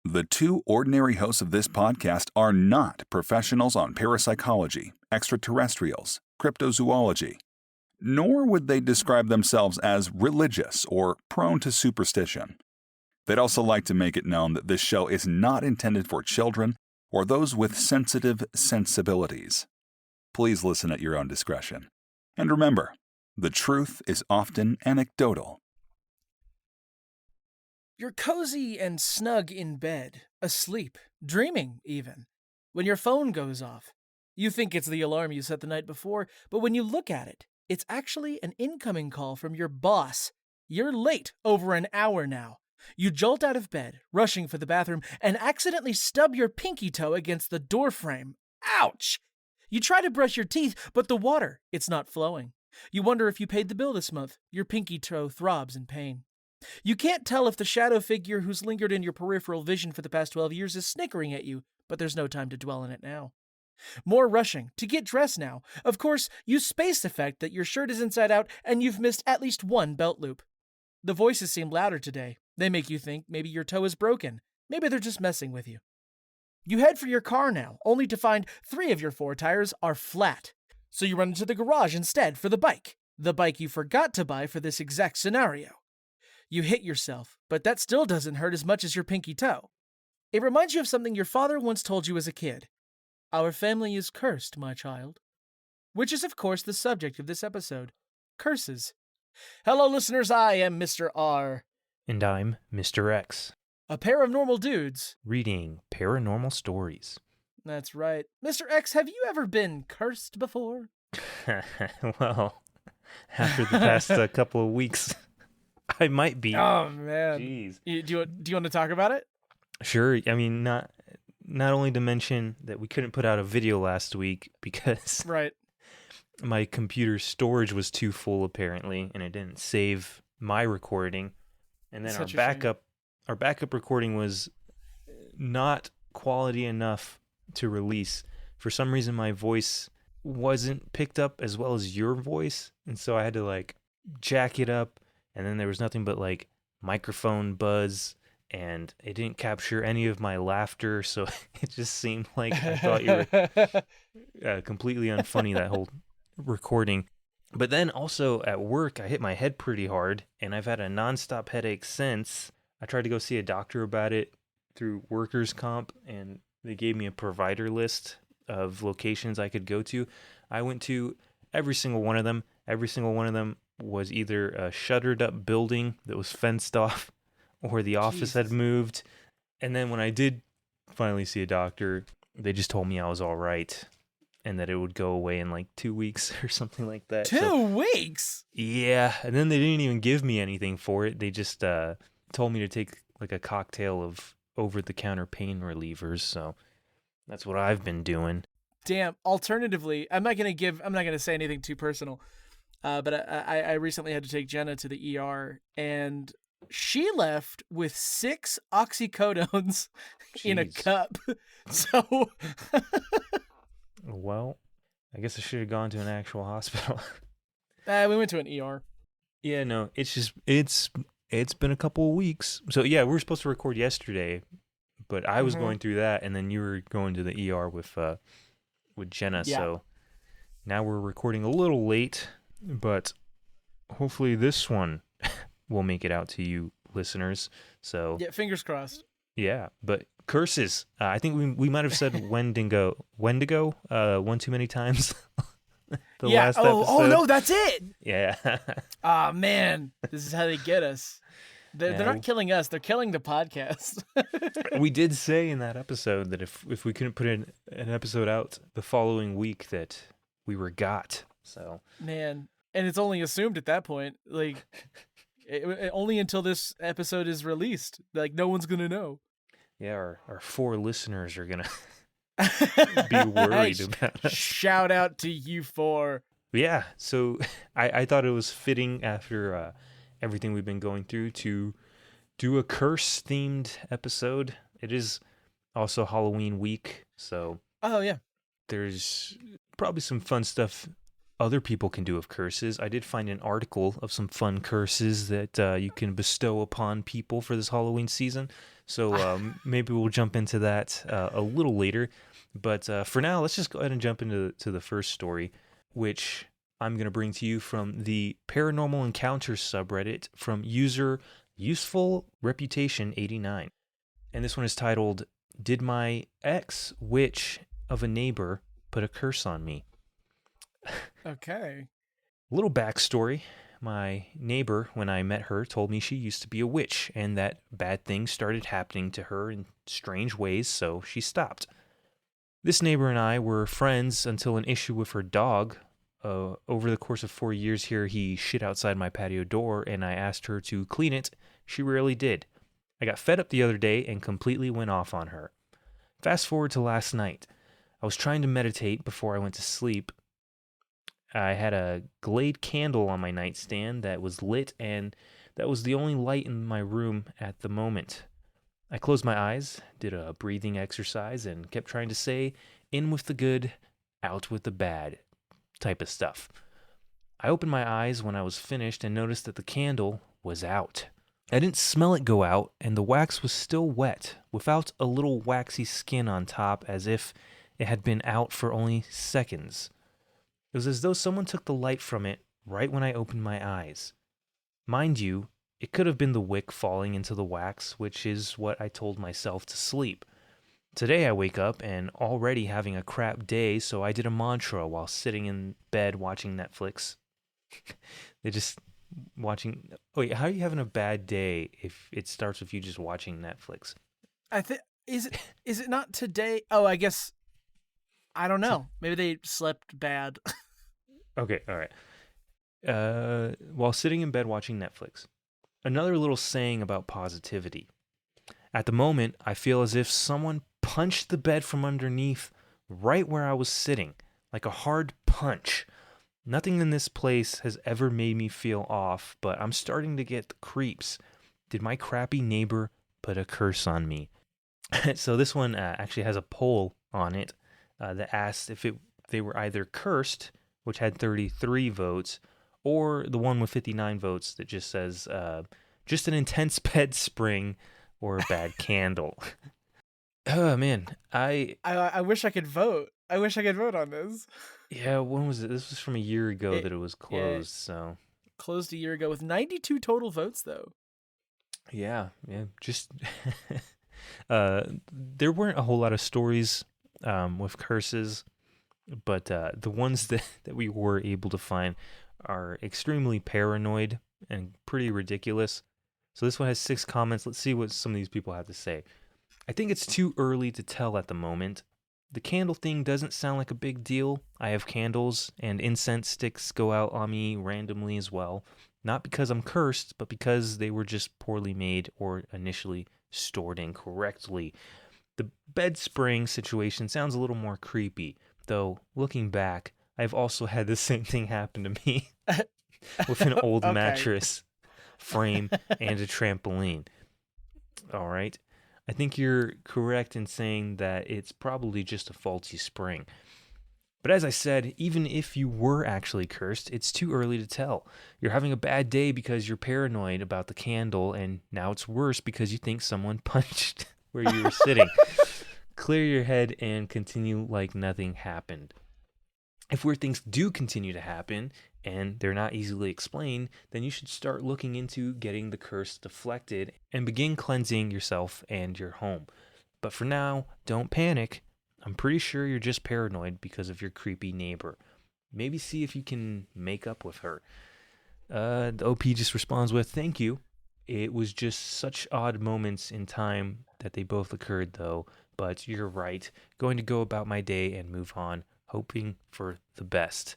The two ordinary hosts of this podcast are not professionals on parapsychology, extraterrestrials, cryptozoology, nor would they describe themselves as religious or prone to superstition. They'd also like to make it known that this show is not intended for children or those with sensitive sensibilities. Please listen at your own discretion. And remember, the truth is often anecdotal. You're cozy and snug in bed, asleep, dreaming even, when your phone goes off. You think it's the alarm you set the night before, but when you look at it, it's actually an incoming call from your boss. You're late over an hour now. You jolt out of bed, rushing for the bathroom, and accidentally stub your pinky toe against the doorframe. Ouch! You try to brush your teeth, but the water, it's not flowing. You wonder if you paid the bill this month. Your pinky toe throbs in pain. You can't tell if the shadow figure who's lingered in your peripheral vision for the past 12 years is snickering at you, but there's no time to dwell on it now. More rushing to get dressed now. Of course, you space effect that your shirt is inside out and you've missed at least one belt loop. The voices seem louder today. They make you think maybe your toe is broken. Maybe they're just messing with you. You head for your car now, only to find 3 of your 4 tires are flat. So you run into the garage instead for the bike you forgot to buy for this exact scenario. You hit yourself, but that still doesn't hurt as much as your pinky toe. It reminds you of something your father once told you as a kid. Our family is cursed, my child. Which is, of course, the subject of this episode. Curses. Hello, listeners, I am Mr. R. And I'm Mr. X. A pair of normal dudes. Reading paranormal stories. That's right. Mr. X, have you ever been cursed before? Well, after the past couple of weeks, I might be. Oh, man. Jeez. Do you want to talk about it? Sure. I mean, not only to mention that we couldn't put out a video last week because right. My computer's storage was too full apparently, and it didn't save my recording. And then our backup recording was not quality enough to release. For some reason, my voice wasn't picked up as well as your voice, and so I had to jack it up. And then there was nothing but microphone buzz, and it didn't capture any of my laughter, so it just seemed like I thought you were completely unfunny, that whole recording. But then also at work, I hit my head pretty hard, and I've had a nonstop headache since. I tried to go see a doctor about it through workers' comp, and they gave me a provider list of locations I could go to. I went to every single one of them. Every single one of them was either a shuttered up building that was fenced off or the office had moved. And then when I did finally see a doctor, they just told me I was all right and that it would go away in 2 weeks or something like that. 2 weeks? Yeah. And then they didn't even give me anything for it. They just told me to take a cocktail of over-the-counter pain relievers. So that's what I've been doing. Damn. Alternatively, I'm not going to say anything too personal. But I recently had to take Jenna to the ER, and she left with 6 oxycodones in a cup. So, well, I guess I should have gone to an actual hospital. We went to an ER. Yeah, no, it's been a couple of weeks. So yeah, we were supposed to record yesterday, but I was going through that, and then you were going to the ER with Jenna. Yeah. So now we're recording a little late. But hopefully this one will make it out to you listeners. So yeah, fingers crossed. Yeah, but curses. I think we might have said Wendigo one too many times. Last episode. Oh no, that's it. Yeah. Ah man, this is how they get us. They're not killing us; they're killing the podcast. We did say in that episode that if we couldn't put an episode out the following week, that we were got. So man, and it's only assumed at that point, only until this episode is released, no one's gonna know. Yeah, our 4 listeners are gonna be worried about us. Shout out to you 4. Yeah, so I thought it was fitting after everything we've been going through to do a curse themed episode. It is also Halloween week, so oh yeah, there's probably some fun stuff other people can do with curses. I did find an article of some fun curses that you can bestow upon people for this Halloween season. So maybe we'll jump into that a little later. But for now, let's just go ahead and jump into the first story, which I'm going to bring to you from the Paranormal Encounters subreddit from user Useful Reputation 89. And this one is titled, "Did my ex-witch of a neighbor put a curse on me?" Okay. A little backstory. My neighbor, when I met her, told me she used to be a witch and that bad things started happening to her in strange ways, so she stopped. This neighbor and I were friends until an issue with her dog. Over the course of 4 years here, he shit outside my patio door, and I asked her to clean it. She rarely did. I got fed up the other day and completely went off on her. Fast forward to last night. I was trying to meditate before I went to sleep. I had a Glade candle on my nightstand that was lit, and that was the only light in my room at the moment. I closed my eyes, did a breathing exercise, and kept trying to say, "In with the good, out with the bad," type of stuff. I opened my eyes when I was finished and noticed that the candle was out. I didn't smell it go out, and the wax was still wet, without a little waxy skin on top, as if it had been out for only seconds. It was as though someone took the light from it right when I opened my eyes. Mind you, it could have been the wick falling into the wax, which is what I told myself to sleep. Today I wake up and already having a crap day, so I did a mantra while sitting in bed watching Netflix. They're just watching... Wait, how are you having a bad day if it starts with you just watching Netflix? I think is it not today? Oh, I guess I don't know. Maybe they slept bad. Okay, all right. While sitting in bed watching Netflix. Another little saying about positivity. At the moment, I feel as if someone punched the bed from underneath right where I was sitting, like a hard punch. Nothing in this place has ever made me feel off, but I'm starting to get the creeps. Did my crappy neighbor put a curse on me? So this one actually has a poll on it that asked if they were either cursed, which had 33 votes, or the one with 59 votes that just says just an intense bed spring or a bad candle. Oh man, I wish I could vote. I wish I could vote on this. Yeah, when was it? This was from a year ago that it was closed. So closed a year ago with 92 total votes, though. Yeah. Just there weren't a whole lot of stories with curses, but the ones that we were able to find are extremely paranoid and pretty ridiculous. So this one has 6 comments. Let's see what some of these people have to say. I think it's too early to tell at the moment. The candle thing doesn't sound like a big deal. I have candles and incense sticks go out on me randomly as well. Not because I'm cursed, but because they were just poorly made or initially stored incorrectly. The bed spring situation sounds a little more creepy, though looking back, I've also had the same thing happen to me with an old mattress frame and a trampoline. All right. I think you're correct in saying that it's probably just a faulty spring. But as I said, even if you were actually cursed, it's too early to tell. You're having a bad day because you're paranoid about the candle, and now it's worse because you think someone punched where you were sitting. Clear your head and continue like nothing happened. If weird things do continue to happen, and they're not easily explained, then you should start looking into getting the curse deflected and begin cleansing yourself and your home. But for now, don't panic. I'm pretty sure you're just paranoid because of your creepy neighbor. Maybe see if you can make up with her. The OP just responds with, "Thank you. It was just such odd moments in time that they both occurred though, but you're right. Going to go about my day and move on, hoping for the best."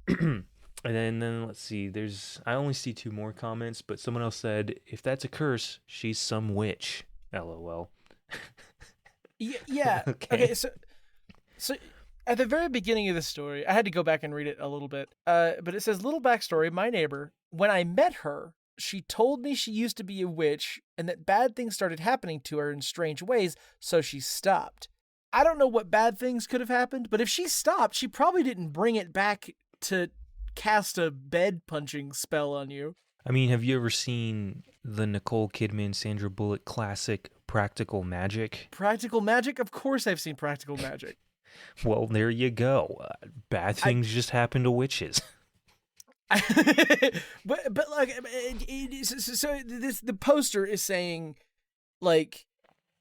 And then let's see, I only see 2 more comments, but someone else said, "If that's a curse, she's some witch. LOL." Yeah. Okay. So at the very beginning of the story, I had to go back and read it a little bit. But it says, "Little backstory, my neighbor, when I met her, she told me she used to be a witch and that bad things started happening to her in strange ways, so she stopped. I don't know what bad things could have happened, but if she stopped, she probably didn't bring it back to cast a bed punching spell on you. I mean, have you ever seen the Nicole Kidman, Sandra Bullock classic Practical Magic? Practical Magic? Of course I've seen Practical Magic. Well, there you go. Bad things just happen to witches. but like, so the poster is saying, like,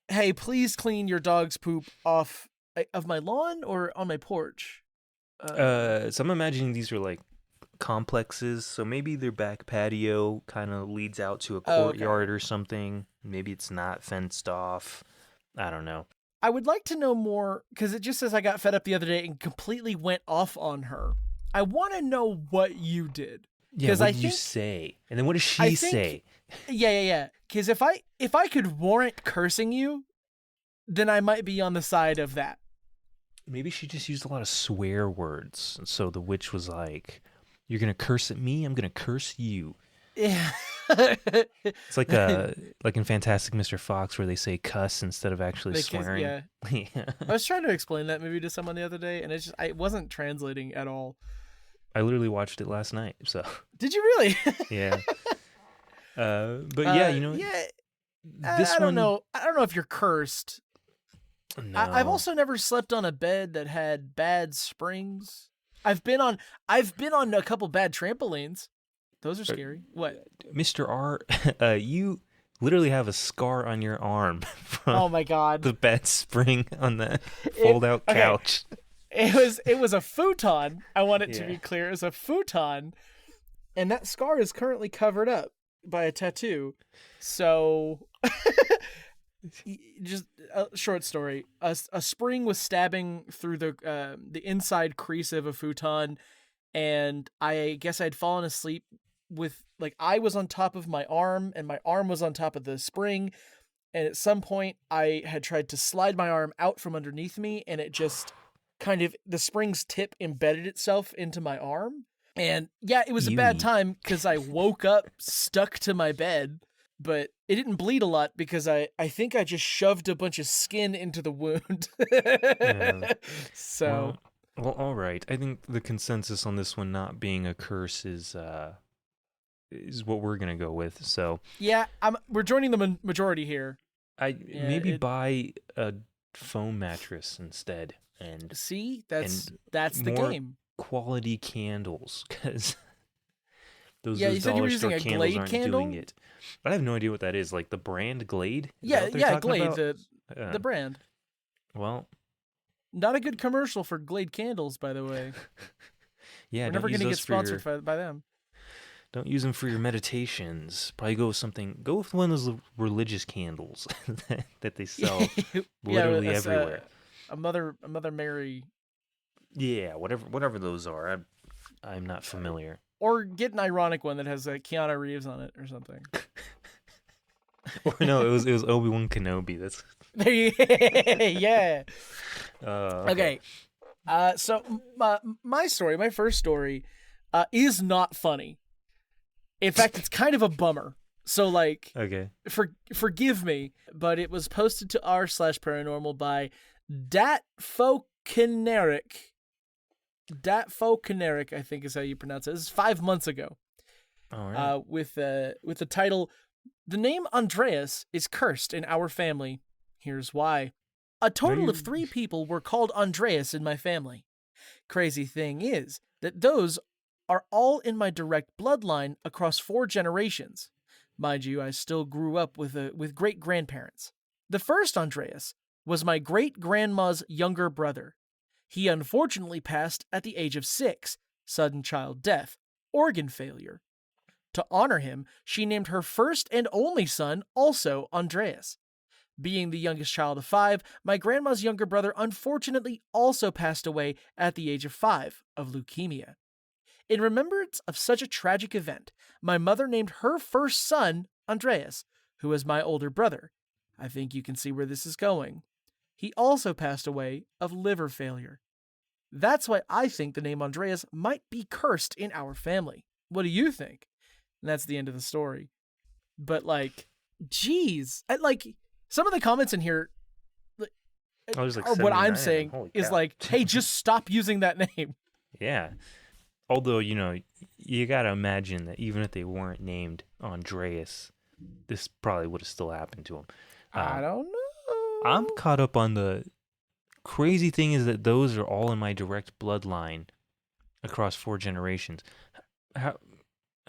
hey, please clean your dog's poop off of my lawn or on my porch. So I'm imagining these are like complexes, so maybe their back patio kind of leads out to a courtyard or something. Maybe it's not fenced off. I don't know. I would like to know more, because it just says I got fed up the other day and completely went off on her. I want to know what you did. Yeah, what did you say? And then what does she say? Yeah. Because if I could warrant cursing you, then I might be on the side of that. Maybe she just used a lot of swear words. And so the witch was like, you're going to curse at me? I'm going to curse you. Yeah. It's like in Fantastic Mr. Fox where they say cuss instead of actually swearing. Yeah. I was trying to explain that movie to someone the other day, and it wasn't translating at all. I literally watched it last night. So did you really? Yeah. But yeah, you know. Yeah. I don't know if you're cursed. No. I've also never slept on a bed that had bad springs. I've been on a couple bad trampolines. Those are scary. What? Mr. R, you literally have a scar on your arm from oh my God. The bed spring on the fold-out couch. It was a futon. I want it to be clear. It was a futon, and that scar is currently covered up by a tattoo. So, just a short story. A spring was stabbing through the inside crease of a futon, and I guess I'd fallen asleep with, like, I was on top of my arm, and my arm was on top of the spring, and at some point I had tried to slide my arm out from underneath me, and it just kind of, the spring's tip embedded itself into my arm. And yeah, it was a bad time because I woke up stuck to my bed, but it didn't bleed a lot because I think I just shoved a bunch of skin into the wound. Yeah. So. Well, all right. I think the consensus on this one not being a curse is what we're going to go with. So yeah, we're joining the majority here. Buy a foam mattress instead. And see, that's the game. Quality candles, because those you said you were dollar using store a candles Glade aren't candle? doing it. I have no idea what that is. Like the brand Glade? Yeah, Glade, the brand. Well, not a good commercial for Glade candles, by the way. Yeah, we're never going to get sponsored by them. Don't use them for your meditations. Probably go with one of those religious candles that they sell literally everywhere. A Mother Mary. Yeah, whatever those are. I'm not familiar. Or get an ironic one that has Keanu Reeves on it or something. Or no, it was Obi-Wan Kenobi. That's there you yeah. Okay. So my first story, is not funny. In fact, it's kind of a bummer. So like, okay, forgive me, but it was posted to r/paranormal by Datfokeneric. Datfokeneric, I think is how you pronounce it. This is 5 months ago. All right. With the title, "The name Andreas is cursed in our family. Here's why. A total of 3 people were called Andreas in my family. Crazy thing is that those are all in my direct bloodline across 4 generations. Mind you, I still grew up with great-grandparents. The first Andreas was my great-grandma's younger brother. He unfortunately passed at the age of 6, sudden child death, organ failure. To honor him, she named her first and only son also Andreas. Being the youngest child of 5, my grandma's younger brother unfortunately also passed away at the age of 5 of leukemia. In remembrance of such a tragic event, my mother named her first son Andreas, who was my older brother. I think you can see where this is going. He also passed away of liver failure. That's why I think the name Andreas might be cursed in our family. What do you think?" And that's the end of the story. But like, geez, some of the comments in here, I was like or what 79 I'm of them. saying Holy is cow. like, hey, just stop using that name. Yeah. Although, you got to imagine that even if they weren't named Andreas, this probably would have still happened to him. I don't know. I'm caught up on the crazy thing is that those are all in my direct bloodline across 4 generations. How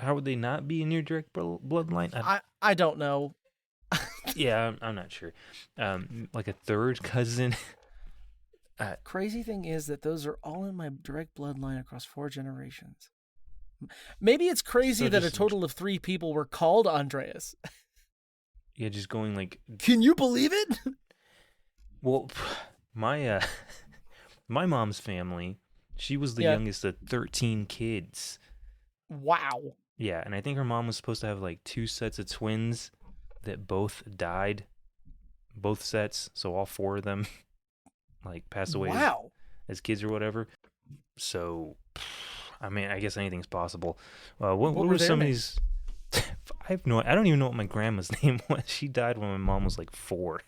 would they not be in your direct bloodline? I don't know. Yeah, I'm not sure. Like a third cousin. Crazy thing is that those are all in my direct bloodline across 4 generations. Maybe it's crazy that a total of 3 people were called Andreas. Yeah, just going like... Can you believe it? Well, my mom's family, she was the youngest of 13 kids. Wow. Yeah, and I think her mom was supposed to have like 2 sets of twins that both died. Both sets, so all 4 of them like passed away as kids or whatever. So, I mean, I guess anything's possible. What were some of these? I don't even know what my grandma's name was. She died when my mom was like 4.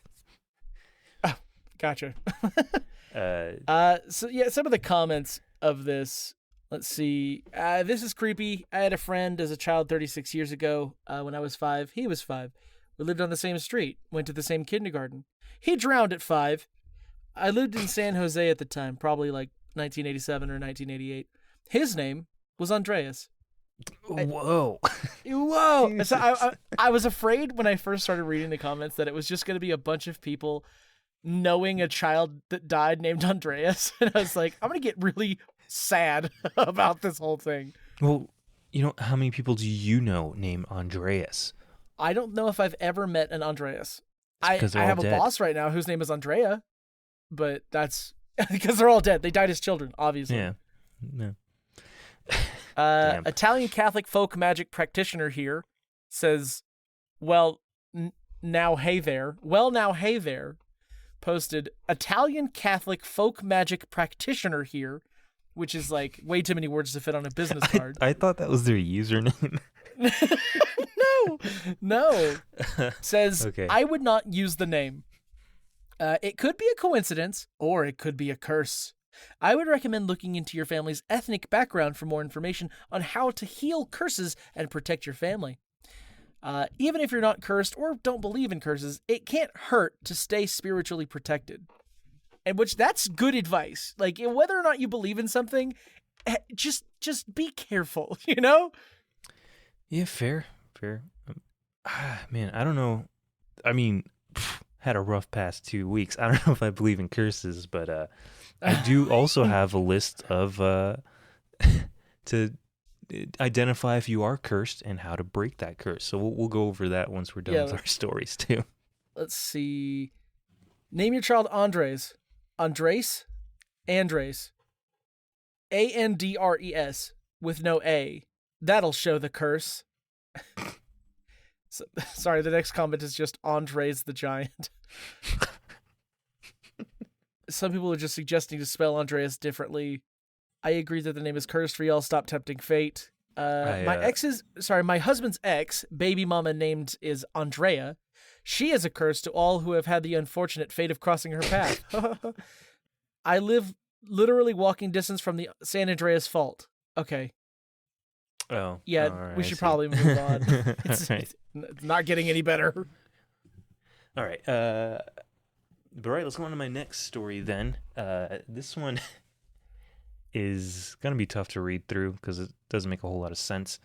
Oh, gotcha. So yeah, some of the comments of this. Let's see. This is creepy. I had a friend as a child 36 years ago. When I was 5, he was 5. We lived on the same street, went to the same kindergarten. He drowned at 5. I lived in San Jose at the time, probably like 1987 or 1988. His name was Andreas. Whoa. Whoa. So I was afraid when I first started reading the comments that it was just going to be a bunch of people knowing a child that died named Andreas. And I was like, I'm going to get really sad about this whole thing. Well, how many people do you know named Andreas? I don't know if I've ever met an Andreas. I have a boss right now whose name is Andrea, but that's because they're all dead. They died as children, obviously. Yeah. Italian Catholic folk magic practitioner here says, well, now hey there, posted Italian Catholic folk magic practitioner here, which is like way too many words to fit on a business card. I thought that was their username. No. Says, okay. I would not use the name. It could be a coincidence, or it could be a curse. I would recommend looking into your family's ethnic background for more information on how to heal curses and protect your family. Even if you're not cursed or don't believe in curses, it can't hurt to stay spiritually protected. And that's good advice. Like, whether or not you believe in something, just be careful, Yeah, fair. Man, I don't know. I mean, had a rough past 2 weeks. I don't know if I believe in curses, but I do also have a list of to identify if you are cursed and how to break that curse. So we'll go over that once we're done with our stories too. Let's see. Name your child Andres. Andres. Andres. Andres with no A. That'll show the curse. Sorry, the next comment is just Andres the Giant. Some people are just suggesting to spell Andreas differently. I agree that the name is cursed for y'all. Stop tempting fate. My husband's ex, baby mama named is Andrea. She is a curse to all who have had the unfortunate fate of crossing her path. I live literally walking distance from the San Andreas Fault. Okay. Oh. Yeah, right, we should probably move on. It's not getting any better. All right. But right, let's go on to my next story then. This one is going to be tough to read through because it doesn't make a whole lot of sense.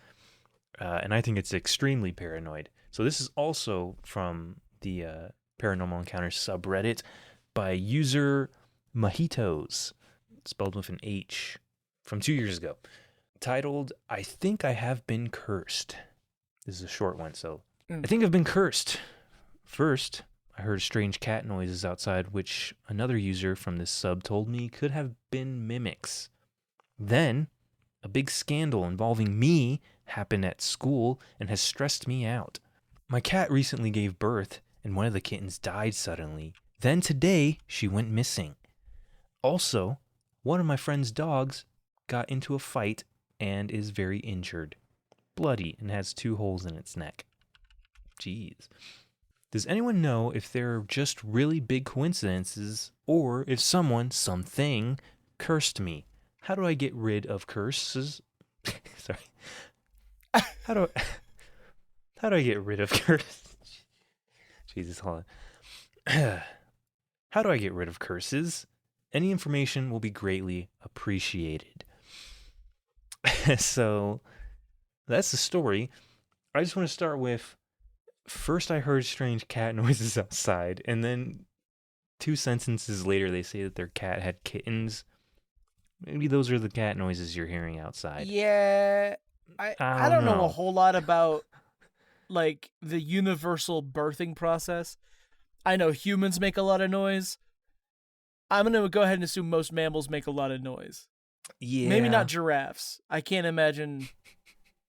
And I think it's extremely paranoid. So this is also from the Paranormal Encounters subreddit by user Mojitos, spelled with an H, from 2 years ago. Titled, I think I have been cursed. This is a short one, so I think I've been cursed. First, I heard strange cat noises outside, which another user from this sub told me could have been mimics. Then, a big scandal involving me happened at school and has stressed me out. My cat recently gave birth, and one of the kittens died suddenly. Then today, she went missing. Also, one of my friend's dogs got into a fight and is very injured, bloody, and has 2 holes in its neck. Jeez. Does anyone know if they're just really big coincidences or if something cursed me? How do I get rid of curses? Sorry. How do I get rid of curses? Jesus, hold on. How do I get rid of curses? Any information will be greatly appreciated. So that's the story. I just want to start with, first I heard strange cat noises outside, and then 2 sentences later they say that their cat had kittens. Maybe those are the cat noises you're hearing outside. Yeah, I don't know a whole lot about like the universal birthing process. I know humans make a lot of noise. I'm going to go ahead and assume most mammals make a lot of noise. Yeah. Maybe not giraffes. I can't imagine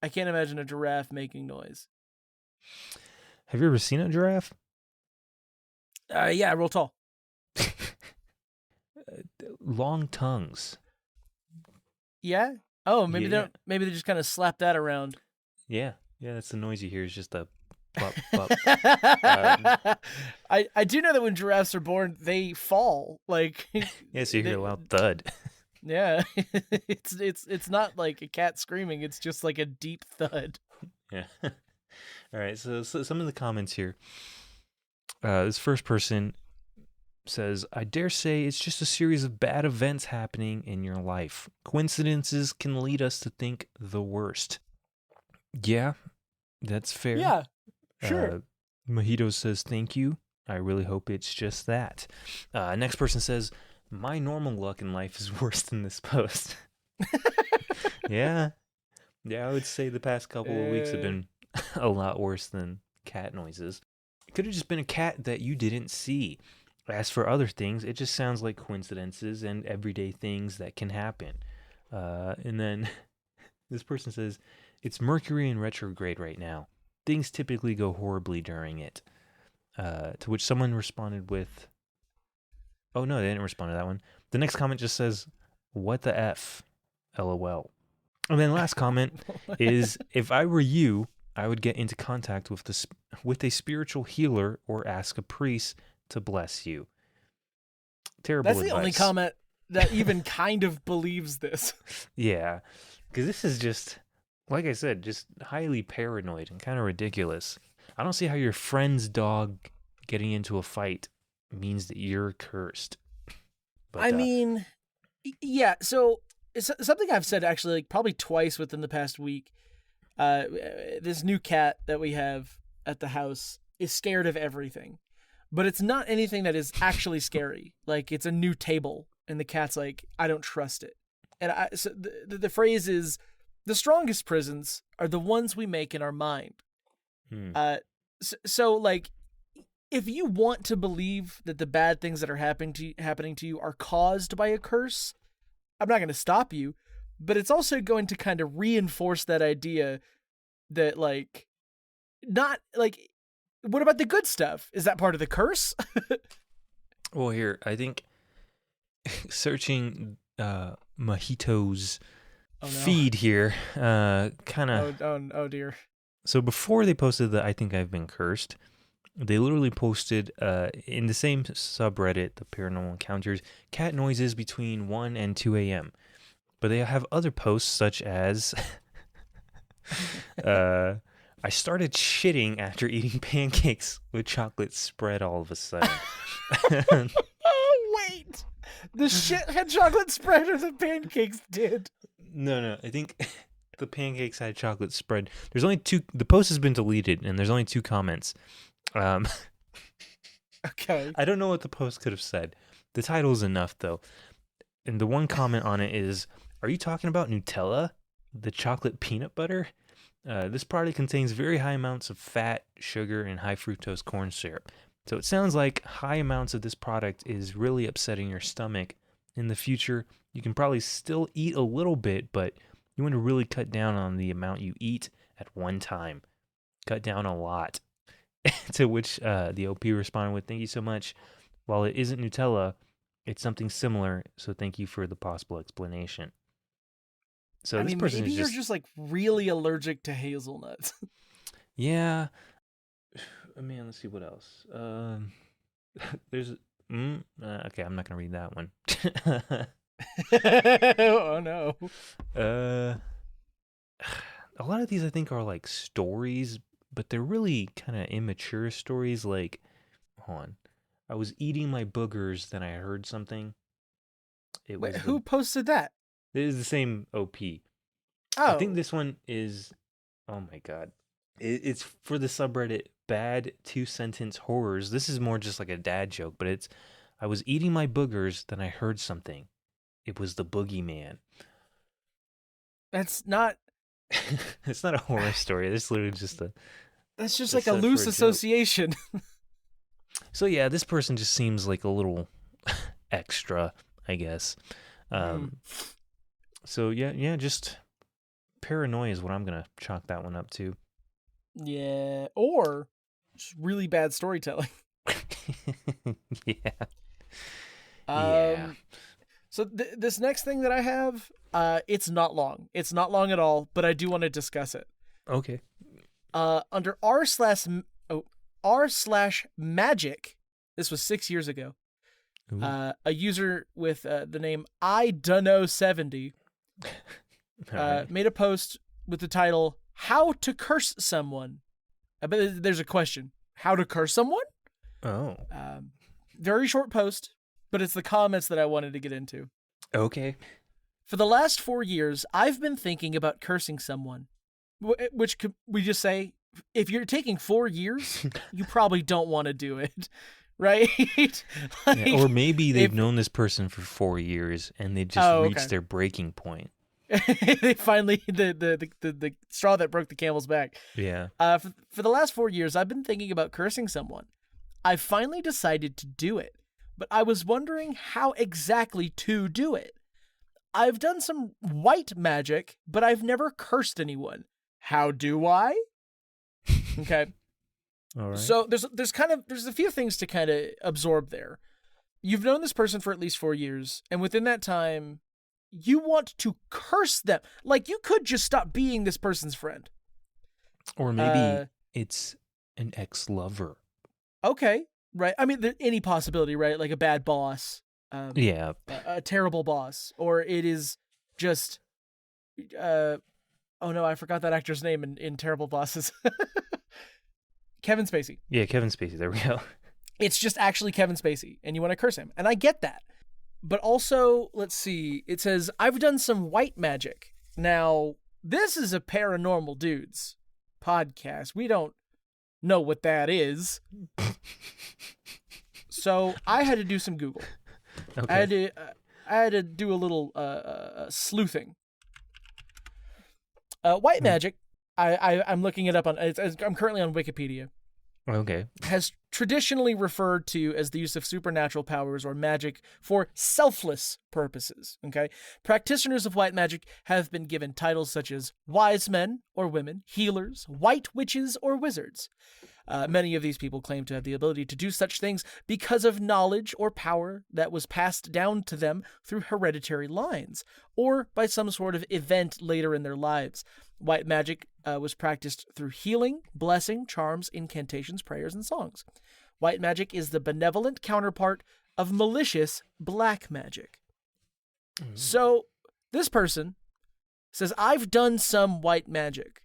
a giraffe making noise. Have you ever seen a giraffe? Yeah, real tall. Long tongues. Yeah? Oh, maybe they just kind of slap that around. Yeah, that's the noise you hear, is just a plop, plop. I do know that when giraffes are born, they fall. Like yeah, so you hear a loud thud. Yeah, it's not like a cat screaming. It's just like a deep thud. Yeah. All right. So some of the comments here. This first person says, "I dare say it's just a series of bad events happening in your life. Coincidences can lead us to think the worst." Yeah, that's fair. Yeah, sure. Mojito says, "Thank you. I really hope it's just that." Next person says, "My normal luck in life is worse than this post." Yeah, I would say the past couple of weeks have been a lot worse than cat noises. It could have just been a cat that you didn't see. As for other things, it just sounds like coincidences and everyday things that can happen. And then this person says, "It's Mercury in retrograde right now. Things typically go horribly during it." To which someone responded with, oh no, they didn't respond to that one. The next comment just says, "What the F? LOL." And then last comment is, "If I were you, I would get into contact with a spiritual healer or ask a priest to bless you." Terrible advice. That's the only comment that even kind of believes this. Yeah, because this is just, like I said, just highly paranoid and kind of ridiculous. I don't see how your friend's dog getting into a fight means that you're cursed. But, I mean, yeah, so it's something I've said actually like probably twice within the past week. This new cat that we have at the house is scared of everything, but it's not anything that is actually scary. Like it's a new table and the cat's like, "I don't trust it." And so the phrase is, "The strongest prisons are the ones we make in our mind." So like, if you want to believe that the bad things that are happening to you are caused by a curse, I'm not going to stop you, but it's also going to kind of reinforce that idea that like, not like, what about the good stuff? Is that part of the curse? Well, here, I think searching Mojito's feed here kind of... Oh dear. So before they posted the "I think I've been cursed," they literally posted in the same subreddit, the Paranormal Encounters, cat noises between 1 and 2 a.m. But they have other posts such as, "I started shitting after eating pancakes with chocolate spread all of a sudden." Oh, wait. The shit had chocolate spread or the pancakes did? No. I think the pancakes had chocolate spread. There's only 2. The post has been deleted, and there's only 2 comments. Okay. I don't know what the post could have said. The title is enough, though. And the one comment on it is, "Are you talking about Nutella? The chocolate peanut butter? This product contains very high amounts of fat, sugar, and high fructose corn syrup. So it sounds like high amounts of this product is really upsetting your stomach. In the future, you can probably still eat a little bit, but you want to really cut down on the amount you eat at one time. Cut down a lot." To which the OP responded with, "Thank you so much. While it isn't Nutella, it's something similar, so thank you for the possible explanation." So I this mean, person maybe is you're just like really allergic to hazelnuts. Yeah. man, let's see what else. There's okay, I'm not gonna read that one. Oh no. A lot of these I think are like stories, but they're really kind of immature stories. Like, hold on, I was eating my boogers, then I heard something. Wait, who posted that? It is the same OP. Oh, I think this one is. Oh my god, it's for the subreddit Bad 2-Sentence Horrors. This is more just like a dad joke, but it's. I was eating my boogers, then I heard something. It was the boogeyman. that's not. It's not a horror story. It's literally just a. That's just like a loose association. So yeah, this person just seems like a little extra, I guess. So yeah, just paranoia is what I'm gonna chalk that one up to. Yeah, or just really bad storytelling. Yeah. Yeah. So this next thing that I have, it's not long. It's not long at all, but I do want to discuss it. Okay. Under r/magic, this was 6 years ago. A user with the name IDunno70 made a post with the title "How to Curse Someone." I bet there's a question: how to curse someone? Oh. Very short post, but it's the comments that I wanted to get into. Okay. For the last 4 years, I've been thinking about cursing someone. Which could we just say, if you're taking 4 years, you probably don't want to do it, right? Like, yeah, or maybe they've known this person for 4 years and they just reached their breaking point. They finally the straw that broke the camel's back. Yeah. For the last 4 years, I've been thinking about cursing someone. I finally decided to do it, but I was wondering how exactly to do it. I've done some white magic, but I've never cursed anyone. How do I? Okay. All right. So there's a few things to kind of absorb there. You've known this person for at least 4 years, and within that time, you want to curse them. Like, you could just stop being this person's friend. Or maybe it's an ex-lover. Okay, right. I mean, any possibility, right? Like a bad boss. Yeah. A terrible boss. Or it is just... oh no, I forgot that actor's name in Terrible Bosses. Kevin Spacey. Yeah, Kevin Spacey. There we go. It's just actually Kevin Spacey, and you want to curse him. And I get that. But also, let's see, it says, I've done some white magic. Now, this is a Paranormal Dudes podcast. We don't know what that is. So I had to do some Google. Okay. I had to do a little sleuthing. White magic, I'm looking it up on, I'm currently on Wikipedia. Okay. Has traditionally referred to as the use of supernatural powers or magic for selfless purposes. Okay. Practitioners of white magic have been given titles such as wise men or women, healers, white witches, or wizards. Many of these people claim to have the ability to do such things because of knowledge or power that was passed down to them through hereditary lines, or by some sort of event later in their lives. White magic was practiced through healing, blessing, charms, incantations, prayers, and songs. White magic is the benevolent counterpart of malicious black magic. Mm. So, this person says, I've done some white magic.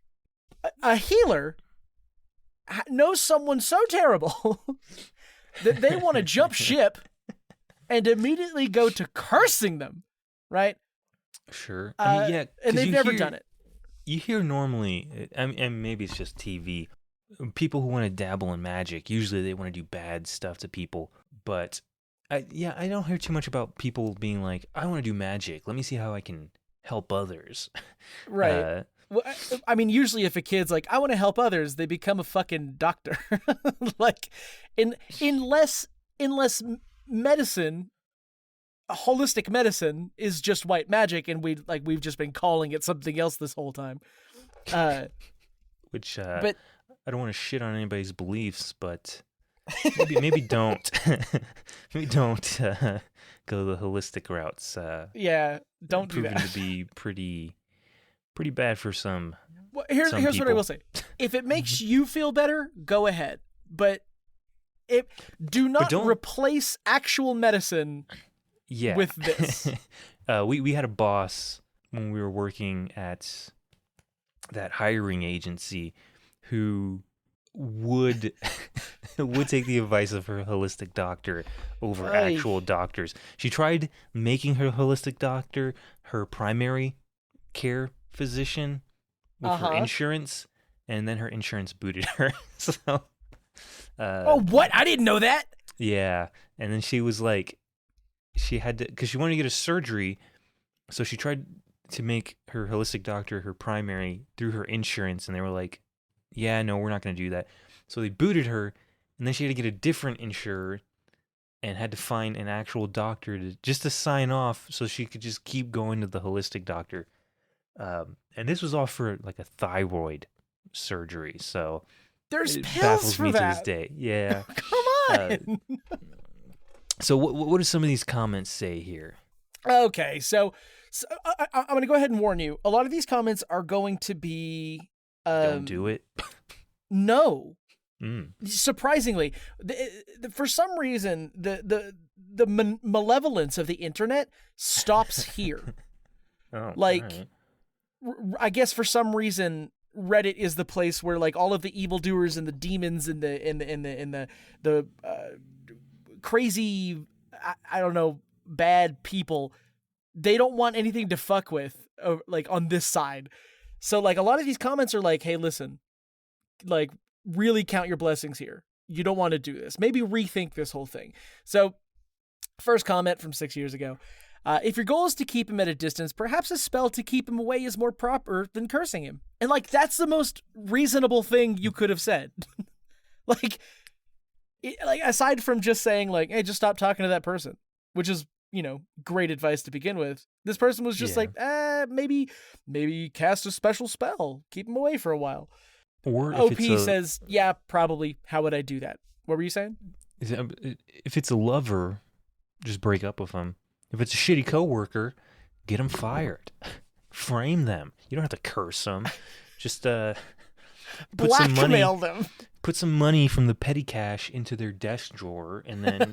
A healer knows someone so terrible that they want to jump ship and immediately go to cursing them, right? Sure. I mean, yeah. And they've never done it. You hear normally, and maybe it's just TV, people who want to dabble in magic, usually they want to do bad stuff to people. But I don't hear too much about people being like, I want to do magic. Let me see how I can help others. Right. Well, I mean, usually if a kid's like, I want to help others, they become a fucking doctor. Like, unless medicine, holistic medicine is just white magic, and we've just been calling it something else this whole time. But I don't want to shit on anybody's beliefs, but maybe don't maybe don't go the holistic routes. Yeah, don't do that. Proven to be pretty bad for some. Well, here's what I will say. If it makes you feel better, go ahead. but do not replace actual medicine with this. We had a boss when we were working at that hiring agency who would take the advice of her holistic doctor over actual doctors. She tried making her holistic doctor her primary care physician with her insurance, and then her insurance booted her. So, what? I didn't know that. Yeah, and then she was like, she had to, because she wanted to get a surgery, so she tried to make her holistic doctor her primary through her insurance, and they were like, yeah, no, we're not going to do that. So they booted her, and then she had to get a different insurer and had to find an actual doctor to sign off so she could just keep going to the holistic doctor. And this was all for like a thyroid surgery. So there's it pills baffles for me that. to this day. Yeah. Come on. So what do some of these comments say here? Okay, so I'm going to go ahead and warn you. A lot of these comments are going to be... Don't do it. No. Surprisingly, for some reason, the malevolence of the internet stops here. Right. I guess for some reason, Reddit is the place where like all of the evildoers and the demons and the crazy, I don't know, bad people, they don't want anything to fuck with like on this side. So like a lot of these comments are like, hey, listen, like really count your blessings here. You don't want to do this. Maybe rethink this whole thing. So first comment from 6 years ago. If your goal is to keep him at a distance, perhaps a spell to keep him away is more proper than cursing him. And like, that's the most reasonable thing you could have said. like aside from just saying like, hey, just stop talking to that person, which is, you know, great advice to begin with. This person was just like, maybe cast a special spell, keep him away for a while. Or OP says, yeah, probably. How would I do that? What were you saying? If it's a lover, just break up with him. If it's a shitty coworker, get him fired. Frame them. You don't have to curse them. Just blackmail them. Put some money from the petty cash into their desk drawer and then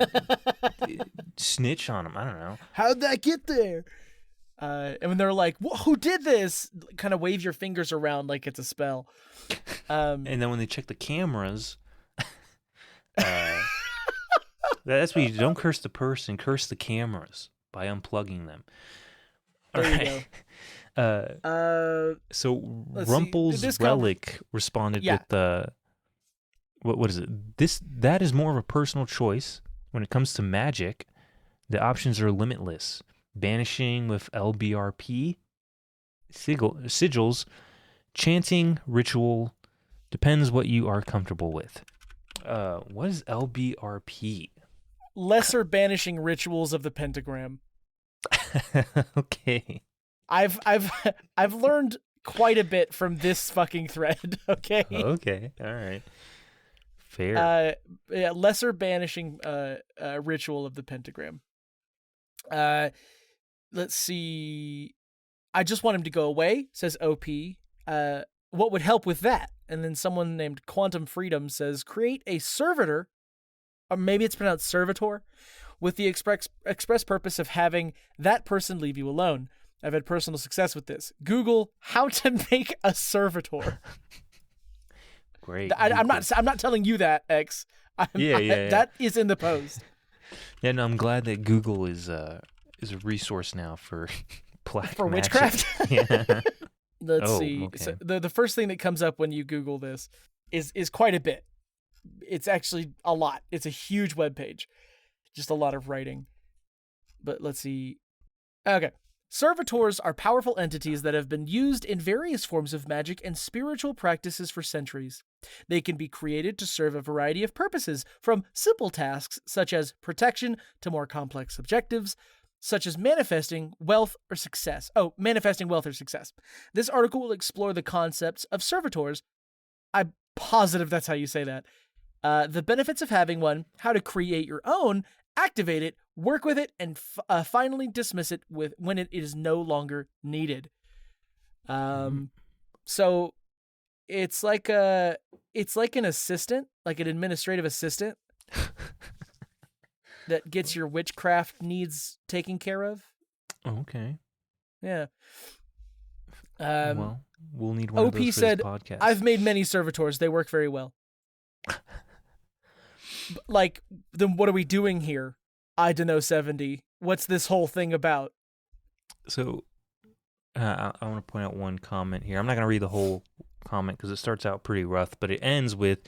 snitch on them. I don't know. How'd that get there? And when they're like, who did this? Kind of wave your fingers around like it's a spell. And then when they check the cameras, that's what you do. Don't curse the person, curse the cameras by unplugging them. All right. So Rumple's Relic responded with what is it? That is more of a personal choice. When it comes to magic, the options are limitless. Banishing with LBRP, sigils, chanting, ritual, depends what you are comfortable with. What is LBRP? Lesser banishing rituals of the pentagram. Okay. I've learned quite a bit from this fucking thread, okay? Okay. All right. Fair. Lesser banishing ritual of the pentagram. Let's see. I just want him to go away, says OP. What would help with that? And then someone named Quantum Freedom says, create a servitor, or maybe it's pronounced servitor, with the express purpose of having that person leave you alone. I've had personal success with this. Google how to make a servitor. Great. I'm not telling you that, X. That is in the post. Yeah, no, I'm glad that Google is a resource now for black for magic. witchcraft. Yeah. Let's see. Okay. So the first thing that comes up when you Google this is quite a bit. It's actually a lot. It's a huge webpage. Just a lot of writing. But let's see. Okay. Servitors are powerful entities that have been used in various forms of magic and spiritual practices for centuries. They can be created to serve a variety of purposes, from simple tasks such as protection to more complex objectives, such as manifesting wealth or success. This article will explore the concepts of servitors. I'm positive that's how you say that. The benefits of having one, how to create your own, activate it, work with it, and finally dismiss it when it is no longer needed. So it's like an assistant, like an administrative assistant that gets your witchcraft needs taken care of. Okay. Yeah. Well, we'll need one OP of those for said, this podcast. I've made many servitors. They work very well. Like, then what are we doing here? I don't know, 70. What's this whole thing about? So, I want to point out one comment here. I'm not going to read the whole comment because it starts out pretty rough, but it ends with,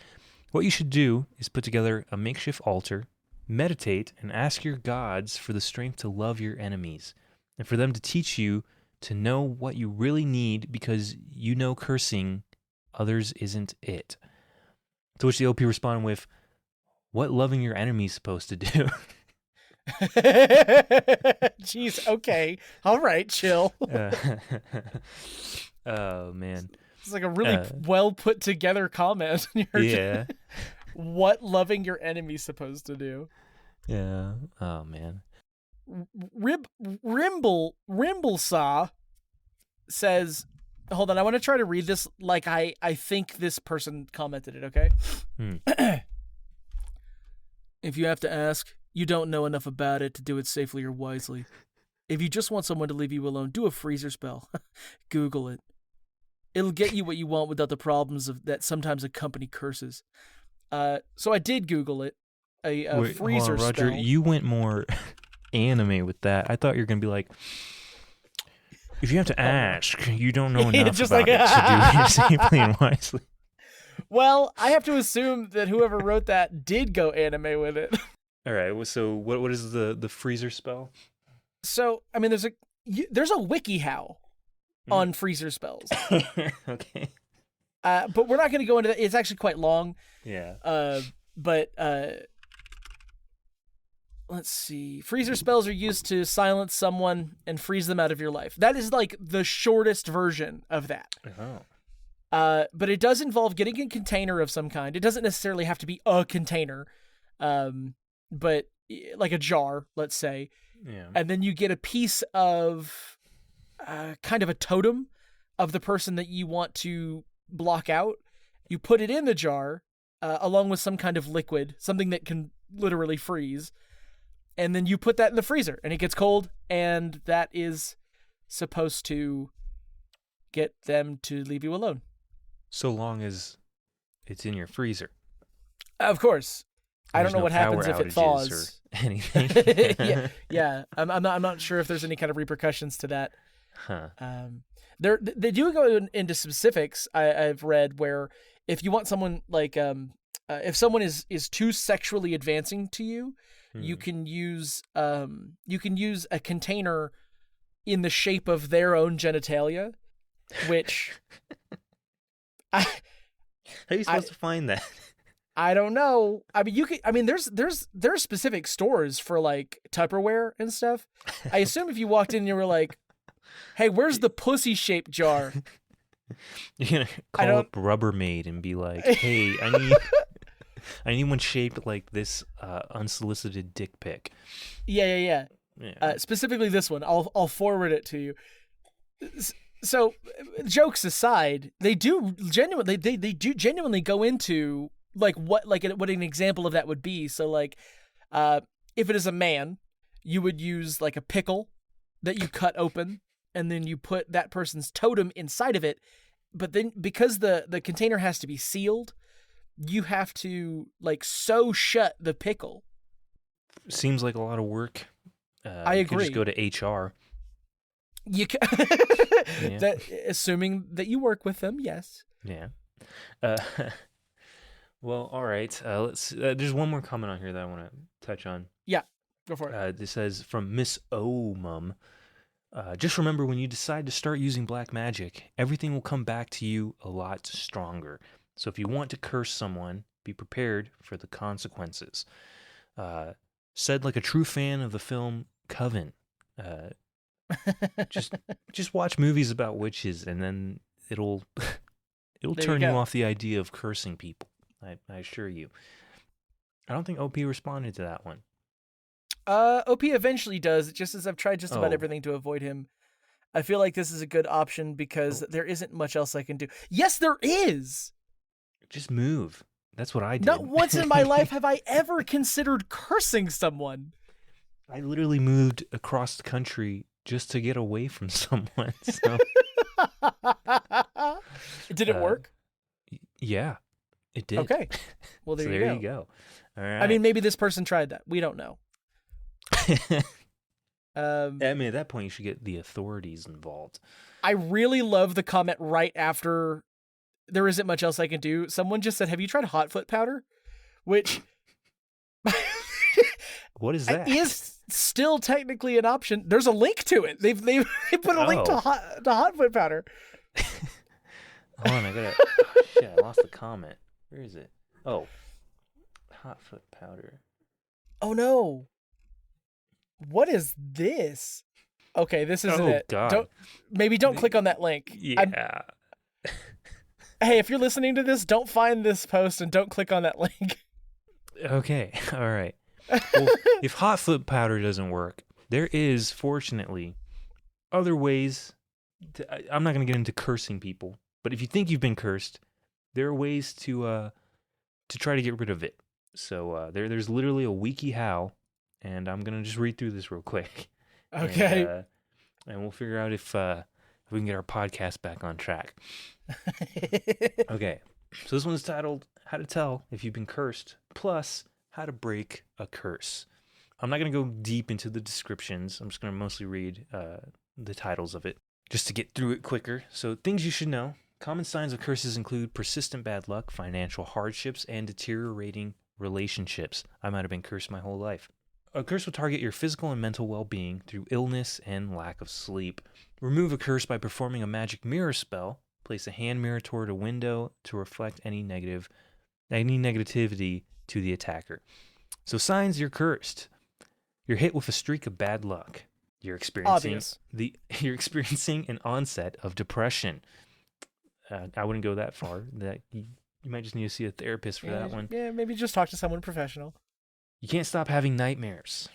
what you should do is put together a makeshift altar, meditate, and ask your gods for the strength to love your enemies, and for them to teach you to know what you really need, because you know cursing others isn't it. To which the OP responded with, what loving your enemies supposed to do? Jeez, okay. All right, chill. Oh, man. It's like a really well put together comment. Yeah. What loving your enemies supposed to do? Yeah. Oh, man. Rimblesaw says, hold on, I want to try to read this like I think this person commented it, okay? If you have to ask, you don't know enough about it to do it safely or wisely. If you just want someone to leave you alone, do a freezer spell. Google it. It'll get you what you want without the problems that sometimes accompany curses. So I did Google it. Wait, freezer hold on, Roger, spell. You went more anime with that. I thought you were going to be like, if you have to ask, you don't know enough just about it to do it safely and wisely. Well, I have to assume that whoever wrote that did go anime with it. All right. So what is the freezer spell? So, I mean, there's a WikiHow on freezer spells. Okay. But we're not going to go into that. It's actually quite long. Yeah. But let's see. Freezer spells are used to silence someone and freeze them out of your life. That is like the shortest version of that. Oh. But it does involve getting a container of some kind. It doesn't necessarily have to be a container, but like a jar, let's say. Yeah. And then you get a piece of kind of a totem of the person that you want to block out. You put it in the jar along with some kind of liquid, something that can literally freeze. And then you put that in the freezer and it gets cold, and that is supposed to get them to leave you alone. So long as it's in your freezer. Of course. I don't know what happens if it thaws or anything. yeah. I'm not sure if there's any kind of repercussions to that. Huh. They do go into specifics. I've read where if you want someone like if someone is too sexually advancing to you, you can use a container in the shape of their own genitalia, which how are you supposed to find that? I don't know. I mean, there are specific stores for like Tupperware and stuff. I assume if you walked in and you were like, "Hey, where's the pussy-shaped jar?" You're gonna call up Rubbermaid and be like, "Hey, I need one shaped like this unsolicited dick pic." Yeah. Specifically this one. I'll forward it to you. So, jokes aside, they do genuinely go into what an example of that would be. So like, if it is a man, you would use like a pickle that you cut open, and then you put that person's totem inside of it. But then because the container has to be sealed, you have to like sew shut the pickle. Seems like a lot of work. I agree. You could just go to HR. You can, assuming that you work with them, yes. Yeah. Well, all right. Let's. There's one more comment on here that I want to touch on. Yeah, go for it. This says from Miss O Mum. Just remember, when you decide to start using black magic, everything will come back to you a lot stronger. So if you want to curse someone, be prepared for the consequences. Said like a true fan of the film Coven. Just watch movies about witches, and then it'll turn you off the idea of cursing people. I assure you. I don't think OP responded to that one. OP eventually does, just as I've tried just about everything to avoid him. I feel like this is a good option because there isn't much else I can do. Yes, there is. Just move. That's what I did. Not once in my life have I ever considered cursing someone. I literally moved across the country just to get away from someone. So. Did it work? Yeah, it did. Okay. Well, there, so you, there go. you go. All right. I mean, maybe this person tried that. We don't know. I mean, at that point, you should get the authorities involved. I really love the comment right after there isn't much else I can do. Someone just said, "Have you tried hot foot powder?" Which what is that? Is still technically an option. There's a link to it. They put a link to hot foot powder. Hold on, I gotta. Shit, I lost the comment. Where is it? Oh, hot foot powder. Oh no. What is this? Okay, this isn't it. God. Don't click on that link. Yeah. Hey, if you're listening to this, don't find this post and don't click on that link. Okay. All right. Well, if hot foot powder doesn't work, there is, fortunately, other ways. I'm not going to get into cursing people, but if you think you've been cursed, there are ways to try to get rid of it. So there's literally a wiki how, and I'm going to just read through this real quick. Okay. And we'll figure out if we can get our podcast back on track. Okay. So this one's titled How to Tell If You've Been Cursed, plus How to Break a Curse. I'm not going to go deep into the descriptions. I'm just going to mostly read the titles of it just to get through it quicker. So things you should know. Common signs of curses include persistent bad luck, financial hardships, and deteriorating relationships. I might have been cursed my whole life. A curse will target your physical and mental well-being through illness and lack of sleep. Remove a curse by performing a magic mirror spell. Place a hand mirror toward a window to reflect any negativity to the attacker. So signs you're cursed. You're hit with a streak of bad luck. You're experiencing an onset of depression. I wouldn't go that far. That you might just need to see a therapist for that one. Yeah, maybe just talk to someone professional. You can't stop having nightmares.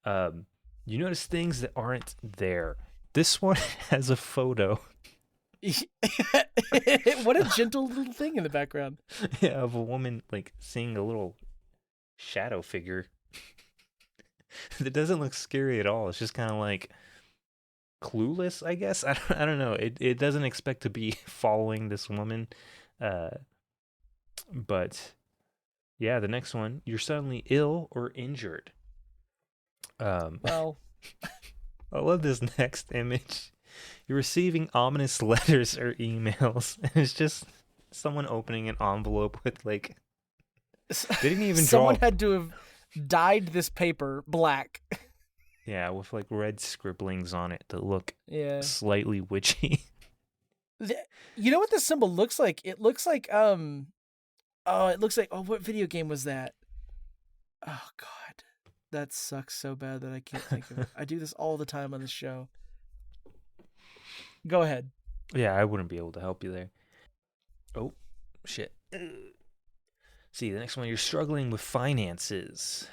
You notice things that aren't there. This one has a photo. What a gentle little thing in the background. Yeah, of a woman like seeing a little shadow figure. That doesn't look scary at all. It's just kind of like clueless, I guess. I don't know. It doesn't expect to be following this woman. But yeah, the next one, you're suddenly ill or injured. Well, I love this next image. You're receiving ominous letters or emails, and it's just someone opening an envelope with like. They didn't even someone had to have dyed this paper black. Yeah, with like red scribblings on it that look slightly witchy. You know what this symbol looks like? It looks like what video game was that? Oh God, that sucks so bad that I can't think of it. I do this all the time on this show. Go ahead. Yeah, I wouldn't be able to help you there. Oh, shit. See, the next one, you're struggling with finances.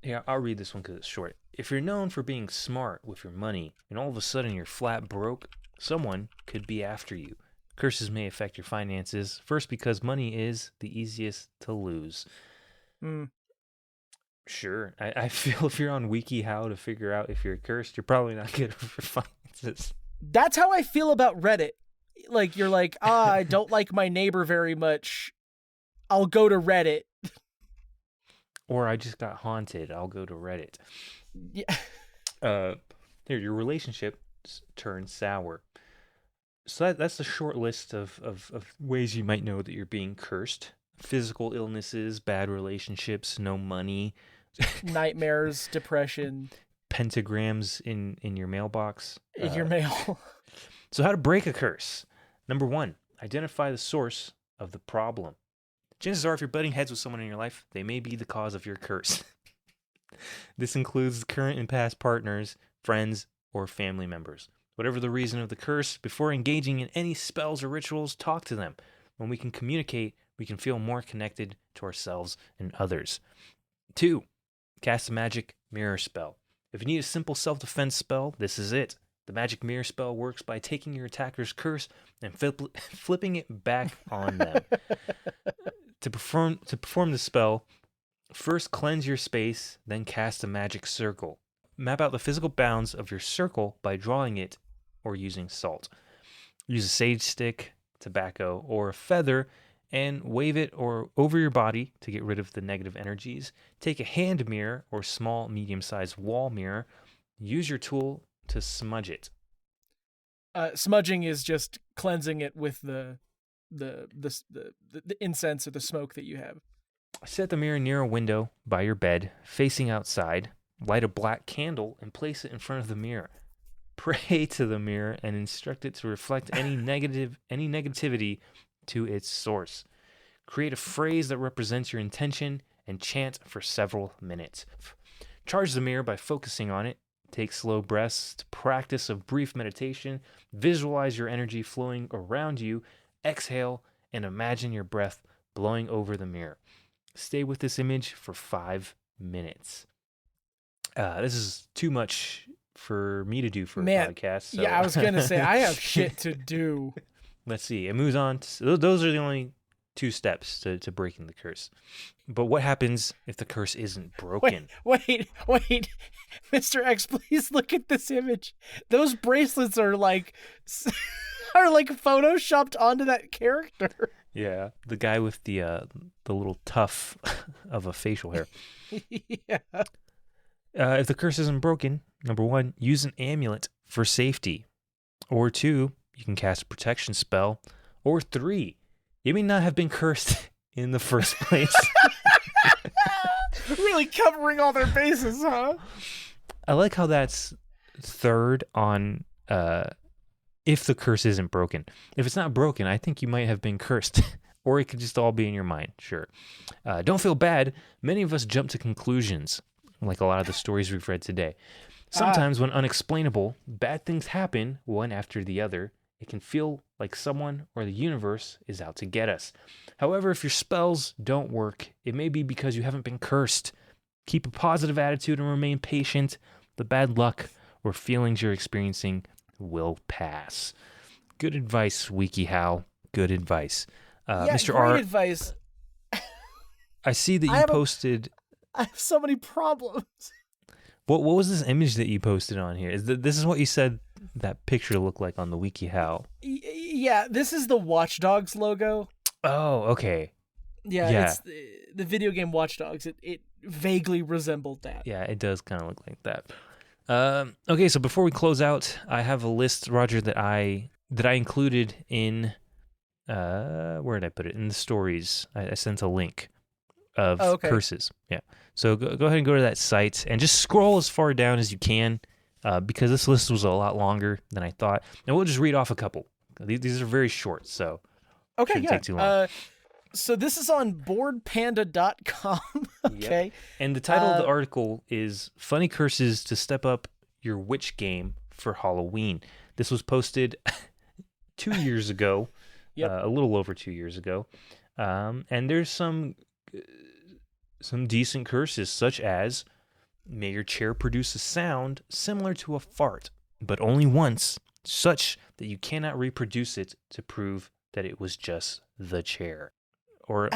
Yeah, I'll read this one because it's short. If you're known for being smart with your money and all of a sudden you're flat broke, someone could be after you. Curses may affect your finances, first because money is the easiest to lose. Sure. I feel if you're on WikiHow to figure out if you're cursed, you're probably not good for finances. That's how I feel about Reddit. Like, you're like, I don't like my neighbor very much. I'll go to Reddit. Or I just got haunted. I'll go to Reddit. Yeah. Here, your relationship turns sour. So that's a short list of ways you might know that you're being cursed. Physical illnesses, bad relationships, no money. Nightmares, depression. Pentagrams in your mailbox. In your mail. So how to break a curse. Number 1, identify the source of the problem. Chances are if you're butting heads with someone in your life, they may be the cause of your curse. This includes current and past partners, friends, or family members. Whatever the reason of the curse, before engaging in any spells or rituals, talk to them. When we can communicate, we can feel more connected to ourselves and others. 2, cast a magic mirror spell. If you need a simple self-defense spell, this is it. The magic mirror spell works by taking your attacker's curse and flipping it back on them. To perform the spell, first cleanse your space, then cast a magic circle. Map out the physical bounds of your circle by drawing it or using salt. Use a sage stick, tobacco, or a feather and wave it over your body to get rid of the negative energies. Take a hand mirror or small, medium-sized wall mirror. Use your tool to smudge it. Smudging is just cleansing it with the incense or the smoke that you have. Set the mirror near a window by your bed, facing outside. Light a black candle and place it in front of the mirror. Pray to the mirror and instruct it to reflect any negativity to its source. Create a phrase that represents your intention and chant for several minutes. Charge the mirror by focusing on it. Take slow breaths to practice a brief meditation. Visualize your energy flowing around you. Exhale and imagine your breath blowing over the mirror. Stay with this image for 5 minutes. This is too much for me to do for a podcast. So. Yeah, I was going to say, I have shit to do. Let's see. It moves on. Those are the only 2 steps to breaking the curse. But what happens if the curse isn't broken? Wait. Mr. X, please look at this image. Those bracelets are like photoshopped onto that character. Yeah, the guy with the little tuft of a facial hair. Yeah. If the curse isn't broken, number 1, use an amulet for safety. Or 2, you can cast a protection spell. Or 3, you may not have been cursed in the first place. Really covering all their bases, huh? I like how that's 3rd on if the curse isn't broken. If it's not broken, I think you might have been cursed. Or it could just all be in your mind, sure. Don't feel bad. Many of us jump to conclusions, like a lot of the stories we've read today. Sometimes when unexplainable, bad things happen one after the other. It can feel like someone or the universe is out to get us. However, if your spells don't work, it may be because you haven't been cursed. Keep a positive attitude and remain patient. The bad luck or feelings you're experiencing will pass. Good advice, WikiHow. Good advice. Mr. Great R, advice. I see that you posted... I have so many problems. What was this image that you posted on here? This is what you said that picture looked like on the WikiHow. Yeah, this is the Watch Dogs logo. Oh, okay. Yeah. It's the video game Watch Dogs. It vaguely resembled that. Yeah, it does kind of look like that. Okay, so before we close out, I have a list, Roger, that I included in where did I put it? In the stories. I sent a link of curses. Yeah. So go ahead and go to that site and just scroll as far down as you can because this list was a lot longer than I thought. And we'll just read off a couple. These are very short, so shouldn't take too long. So this is on boardpanda.com. Okay. Yep. And the title of the article is Funny Curses to Step Up Your Witch Game for Halloween. This was posted 2 years ago, a little over 2 years ago. And there's some decent curses, such as, may your chair produce a sound similar to a fart, but only once, such that you cannot reproduce it to prove that it was just the chair. Or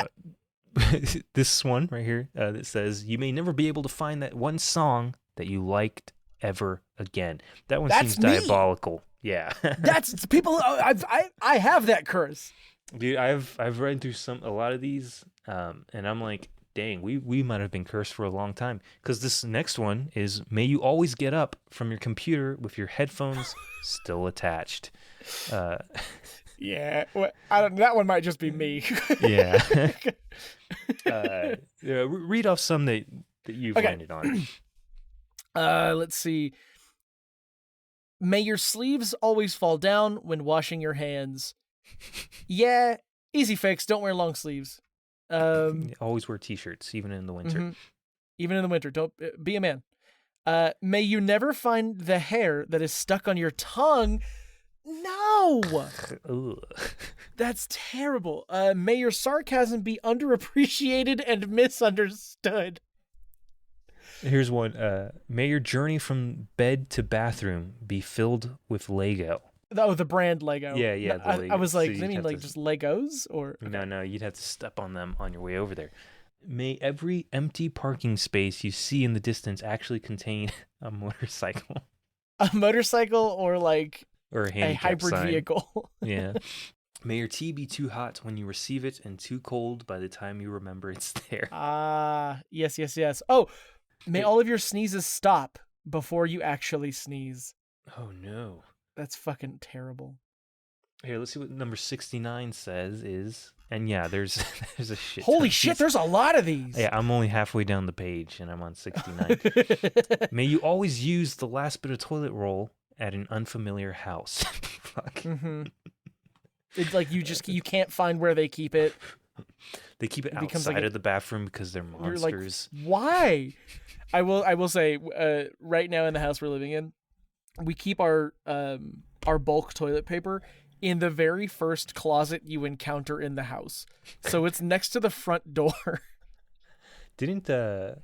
this one right here that says, you may never be able to find that one song that you liked ever again. That one seems diabolical. Yeah. That's people. I have that curse. Dude, I've read through a lot of these, and I'm like, dang, we might have been cursed for a long time. Because this next one is, may you always get up from your computer with your headphones still attached. Yeah, that one might just be me. Yeah. Read off some that you've landed on. Let's see. May your sleeves always fall down when washing your hands. Yeah, easy fix. Don't wear long sleeves. Always wear t-shirts, even in the winter. Mm-hmm. Even in the winter. Don't be a man. May you never find the hair that is stuck on your tongue. No! That's terrible. May your sarcasm be underappreciated and misunderstood. Here's one. May your journey from bed to bathroom be filled with Lego. Oh, the brand Lego. Yeah, No, the Lego. I was like, So does it mean like just Legos or? Okay. No, you'd have to step on them on your way over there. May every empty parking space you see in the distance actually contain a motorcycle. A motorcycle or like or a hybrid sign. vehicle. Yeah. May your tea be too hot when you receive it and too cold by the time you remember it's there. Yes. Oh, may all of your sneezes stop before you actually sneeze. Oh, no. That's fucking terrible. Here, let's see what number 69 says and yeah, there's a shit. Holy shit, there's a lot of these. Yeah, I'm only halfway down the page and I'm on 69. May you always use the last bit of toilet roll at an unfamiliar house. Fuck. Mm-hmm. It's like you can't find where they keep it. They keep it outside of the bathroom because they're monsters. Like, why? I will say, right now in the house we're living in, we keep our bulk toilet paper in the very first closet you encounter in the house. So it's next to the front door. Didn't oh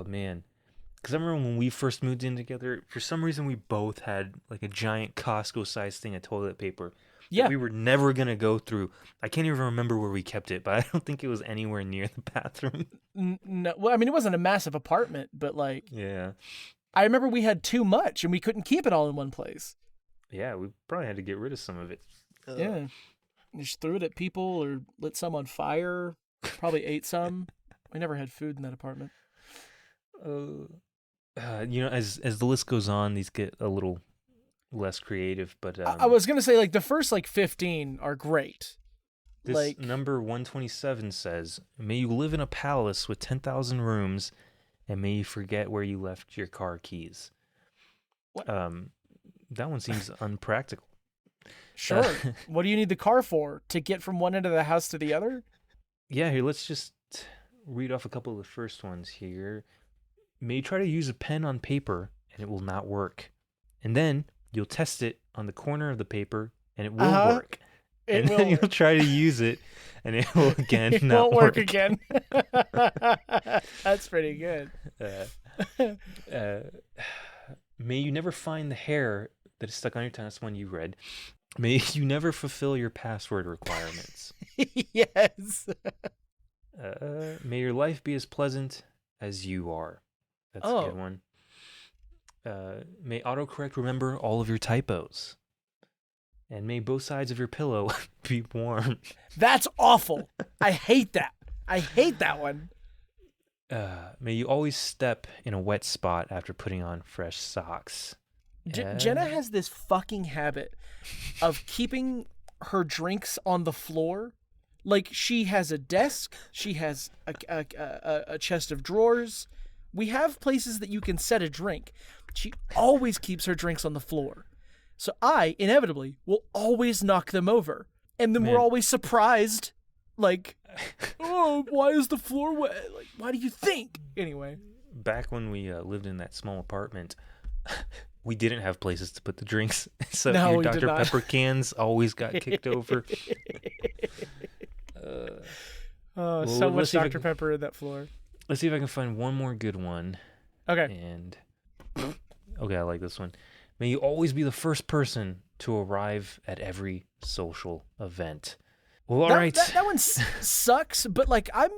man. Because I remember when we first moved in together, for some reason we both had like a giant Costco-sized thing of toilet paper. Yeah. We were never going to go through. I can't even remember where we kept it, but I don't think it was anywhere near the bathroom. No, well, I mean, it wasn't a massive apartment, but like... Yeah. I remember we had too much and we couldn't keep it all in one place. Yeah, we probably had to get rid of some of it. Yeah. Just threw it at people or lit some on fire. Probably ate some. We never had food in that apartment. As the list goes on, these get a little less creative, but I was gonna say like the first 15 are great. This number 127 says, "May you live in a palace with 10,000 rooms, and may you forget where you left your car keys." What? That one seems unpractical. Sure. What do you need the car for? To get from one end of the house to the other? Yeah, here, let's just read off a couple of the first ones here. May you try to use a pen on paper, and it will not work. And then you'll test it on the corner of the paper, and it will work. And then you'll try to use it, and it will again it not won't work again. That's pretty good. May you never find the hair that is stuck on your tongue. That's one you read. May you never fulfill your password requirements. Yes. May your life be as pleasant as you are. That's a good one. May autocorrect remember all of your typos. And may both sides of your pillow be warm. That's awful. I hate that. I hate that one. May you always step in a wet spot after putting on fresh socks. Jenna has this fucking habit of keeping her drinks on the floor. Like, she has a desk. She has a chest of drawers. We have places that you can set a drink. She always keeps her drinks on the floor. So I, inevitably, will always knock them over. And then we're always surprised. Like, oh, why is the floor wet? Like, why do you think? Anyway. Back when we lived in that small apartment, we didn't have places to put the drinks. So your Dr. Pepper cans always got kicked over. So much Dr. Pepper in that floor. Let's see if I can find one more good one. Okay. Okay, I like this one. May you always be the first person to arrive at every social event. Well, all right. That one sucks, but like I'm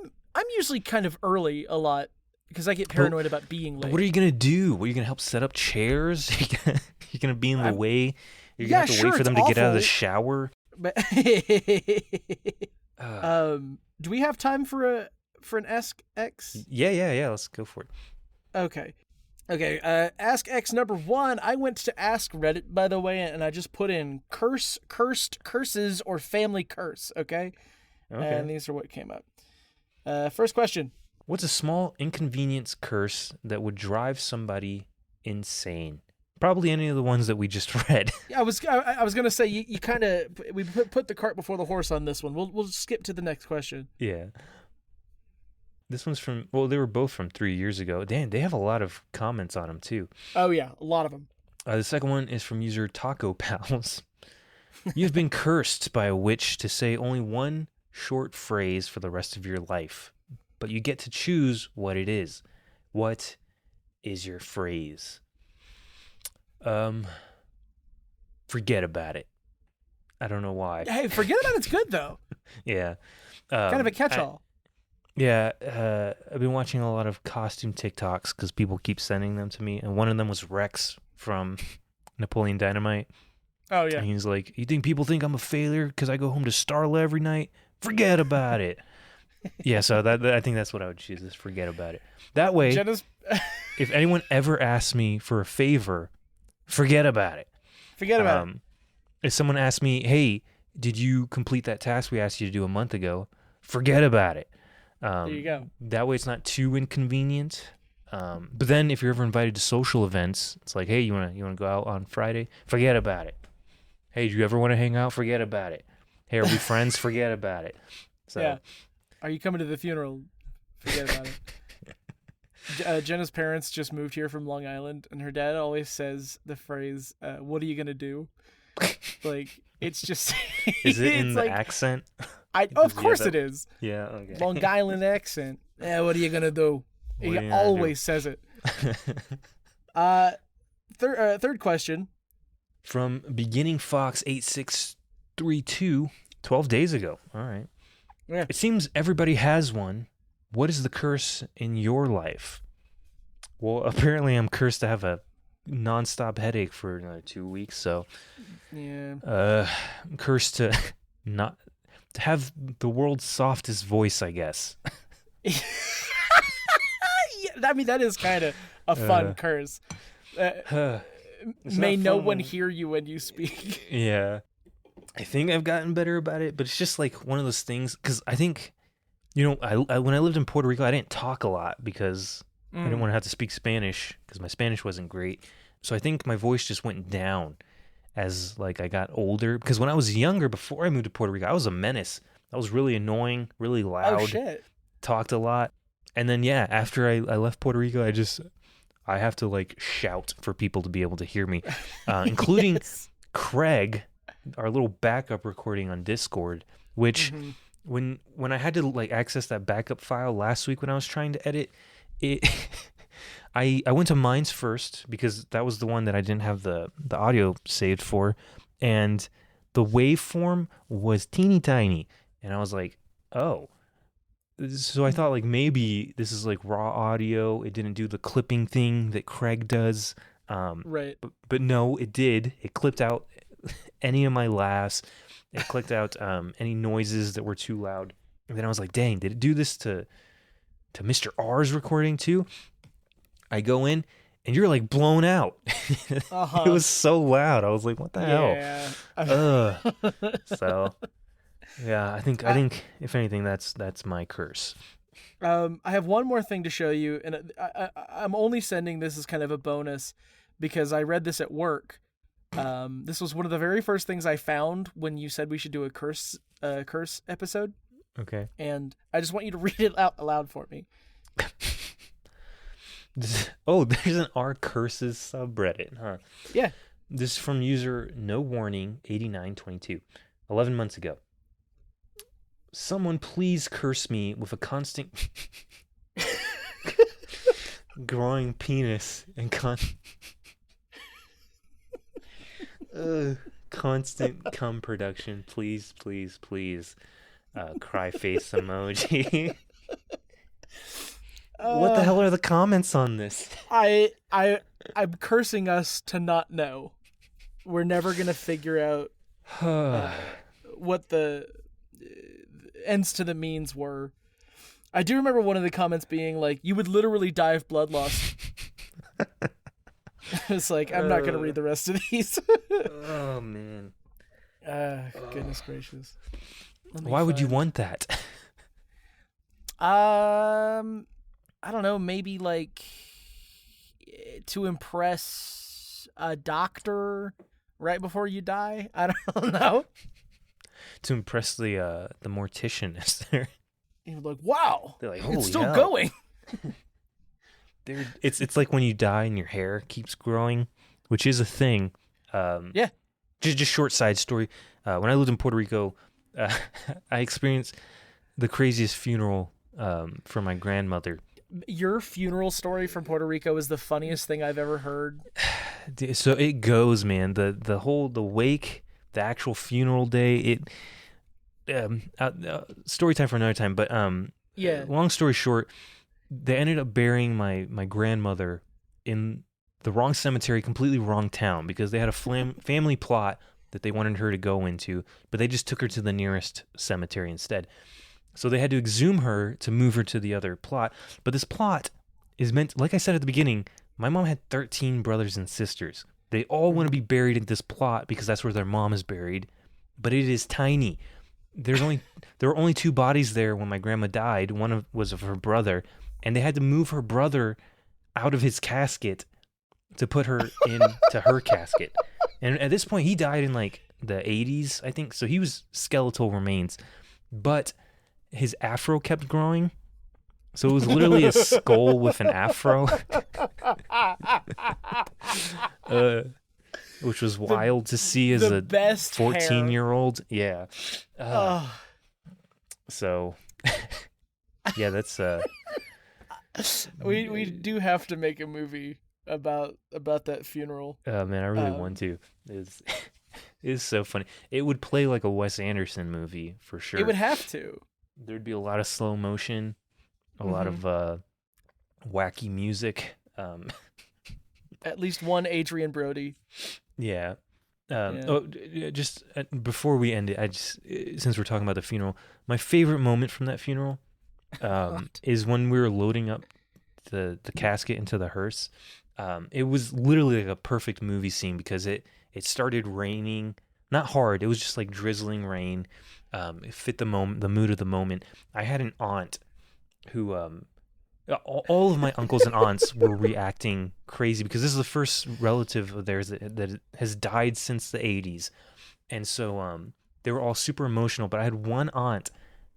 usually kind of early a lot because I get paranoid about being late. But what are you gonna do? What, are you gonna help set up chairs? You're gonna be in the way? You're gonna have to wait for them to get out of the shower? But do we have time for an Ask X? Yeah. Let's go for it. Okay. Ask X number 1. I went to Ask Reddit, by the way, and I just put in cursed, curses, or family curse, okay? And these are what came up. First question. What's a small inconvenience curse that would drive somebody insane? Probably any of the ones that we just read. I was gonna say you kind of we put the cart before the horse on this one. We'll skip to the next question. Yeah. This one's they were both from 3 years ago. Damn, they have a lot of comments on them, too. Oh, yeah, a lot of them. The second one is from user Taco Pals. You've been cursed by a witch to say only one short phrase for the rest of your life, but you get to choose what it is. What is your phrase? Forget about it. I don't know why. Hey, forget about it's good though. Yeah. Kind of a catch-all. I've been watching a lot of costume TikToks because people keep sending them to me, and one of them was Rex from Napoleon Dynamite. Oh yeah. And he's like, "You think people think I'm a failure because I go home to Starla every night? Forget about it." Yeah, so that I think that's what I would choose, is forget about it. That way, if anyone ever asks me for a favor, forget about it. Forget about it. If someone asks me, "Hey, did you complete that task we asked you to do a month ago?" Forget about it. There you go. That way it's not too inconvenient. But then if you're ever invited to social events, it's like, "Hey, you wanna go out on Friday?" Forget about it. "Hey, do you ever want to hang out?" Forget about it. "Hey, are we friends?" Forget about it. So, yeah. Are you coming to the funeral? Forget about it. Jenna's parents just moved here from Long Island, and her dad always says the phrase, "What are you gonna do?" Like, it's just. Is it in the accent? Of course it is. Yeah. Okay. Long Island accent. Yeah. What are you gonna do? He always says it. Third question. From Beginning Fox 8632, 12 days ago. All right. Yeah. It seems everybody has one. What is the curse in your life? Well, apparently I'm cursed to have a nonstop headache for another 2 weeks, so yeah. I'm cursed to not to have the world's softest voice, I guess. Yeah, I mean, that is kind of a fun curse. May no one hear you when you speak. Yeah. I think I've gotten better about it, but it's just like one of those things, because I think, when I lived in Puerto Rico, I didn't talk a lot because I didn't want to have to speak Spanish because my Spanish wasn't great. So I think my voice just went down as like I got older, because when I was younger, before I moved to Puerto Rico, I was a menace. I was really annoying, really loud. Oh, shit. Talked a lot. And then, yeah, after I left Puerto Rico, I have to like shout for people to be able to hear me, including Yes. Craig, our little backup recording on Discord, which when I had to like access that backup file last week when I was trying to edit it, I went to Minds first because that was the one that I didn't have the audio saved for, and the waveform was teeny tiny, and I was like, oh. So I thought like maybe this is like raw audio. It didn't do the clipping thing that Craig does. Right. But no, it did. It clipped out any of my laughs. It clipped out any noises that were too loud. And then I was like, dang, did it do this to Mr. R's recording too? I go in and you're like blown out. Uh-huh. It was so loud. I was like, what the hell? So yeah, I think if anything, that's my curse. I have one more thing to show you, and I'm only sending this as kind of a bonus because I read this at work. This was one of the very first things I found when you said we should do a curse episode. Okay. And I just want you to read it out aloud for me. Oh, there's an R curses subreddit, huh? Yeah. This is from user No Warning 8922. 11 months ago. Someone please curse me with a constant growing penis and constant cum production. Please, please, please. Cry face emoji. What the hell are the comments on this? I'm cursing us to not know. We're never gonna figure out what the ends to the means were. I do remember one of the comments being like, "You would literally die of blood loss." It's like, I'm not gonna read the rest of these. Oh man. Goodness gracious. Why would you want that? I don't know, maybe like to impress a doctor right before you die. I don't know. To impress the mortician, is there? You're like, wow, they're like, holy it's still hell. going. It's like when you die and your hair keeps growing, which is a thing. Yeah. Just short side story. When I lived in Puerto Rico, I experienced the craziest funeral for my grandmother. Your funeral story from Puerto Rico is the funniest thing I've ever heard. So it goes, man. The wake, the actual funeral day. Story time for another time. But Yeah. Long story short, they ended up burying my grandmother in the wrong cemetery, completely wrong town, because they had a family plot that they wanted her to go into, but they just took her to the nearest cemetery instead. So they had to exhume her to move her to the other plot. But this plot is meant, like I said at the beginning, my mom had 13 brothers and sisters. They all want to be buried in this plot because that's where their mom is buried. But it is tiny. There were only 2 bodies there when my grandma died. One was of her brother, and they had to move her brother out of his casket to put her into her casket. And at this point, he died in like the 80s, I think. So he was skeletal remains. But his afro kept growing. So it was literally a skull with an afro. Which was wild to see as a 14-year-old. Yeah. So, yeah, that's... We do have to make a movie about that funeral. Man, I really want to. It's so funny. It would play like a Wes Anderson movie for sure. It would have to. There'd be a lot of slow motion, a lot of wacky music. At least one Adrian Brody. Yeah. Oh, just before we end it, since we're talking about the funeral, my favorite moment from that funeral is when we were loading up the casket into the hearse. It was literally like a perfect movie scene because it started raining, not hard. It was just like drizzling rain. It fit the mood of the moment. I had an aunt who, all of my uncles and aunts were reacting crazy because this is the first relative of theirs that has died since the 80s. And so they were all super emotional, but I had one aunt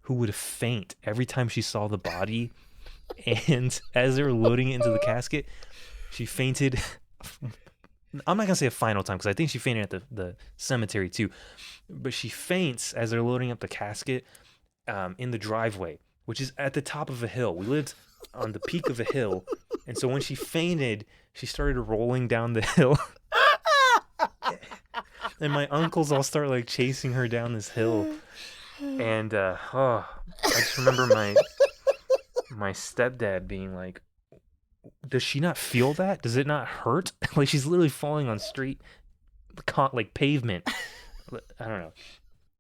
who would faint every time she saw the body. And as they were loading it into the casket, she fainted. I'm not going to say a final time because I think she fainted at the cemetery too. But she faints as they're loading up the casket in the driveway, which is at the top of a hill. We lived on the peak of a hill. And so when she fainted, she started rolling down the hill. And my uncles all start like chasing her down this hill. And I just remember my stepdad being like, does she not feel that? Does it not hurt? Like she's literally falling on street, like pavement. I don't know.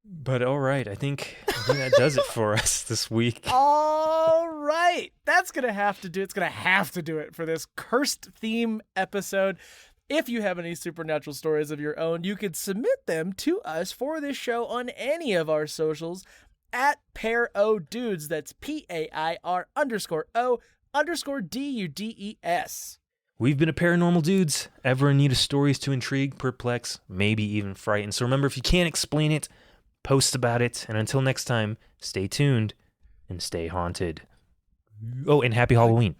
But all right, I think that does it for us this week. All right. That's going to have to do it for this cursed theme episode. If you have any supernatural stories of your own, you could submit them to us for this show on any of our socials at PairODudes. That's PAIR_O_DUDES. We've been a Paranormal Dudes, ever in need of stories to intrigue, perplex, maybe even frighten. So remember, if you can't explain it, post about it. And until next time, stay tuned and stay haunted. Oh, and happy Halloween.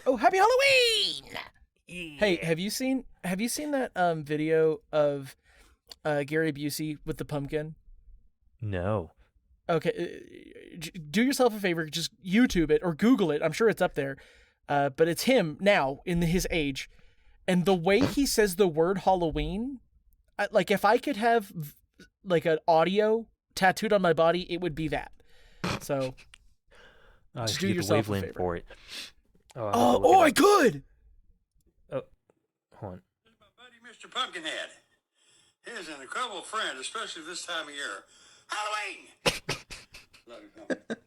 Oh, happy Halloween! Hey, have you seen that video of Gary Busey with the pumpkin? No. Okay, do yourself a favor, just YouTube it or Google it. I'm sure it's up there. But it's him now in his age, and the way he says the word Halloween, like if I could have like an audio tattooed on my body, it would be that. So just do yourself a favor. For it. I could. Oh, hold on. This is my buddy, Mr. Pumpkinhead. He is an incredible friend, especially this time of year. Halloween! Love you, Pumpkin.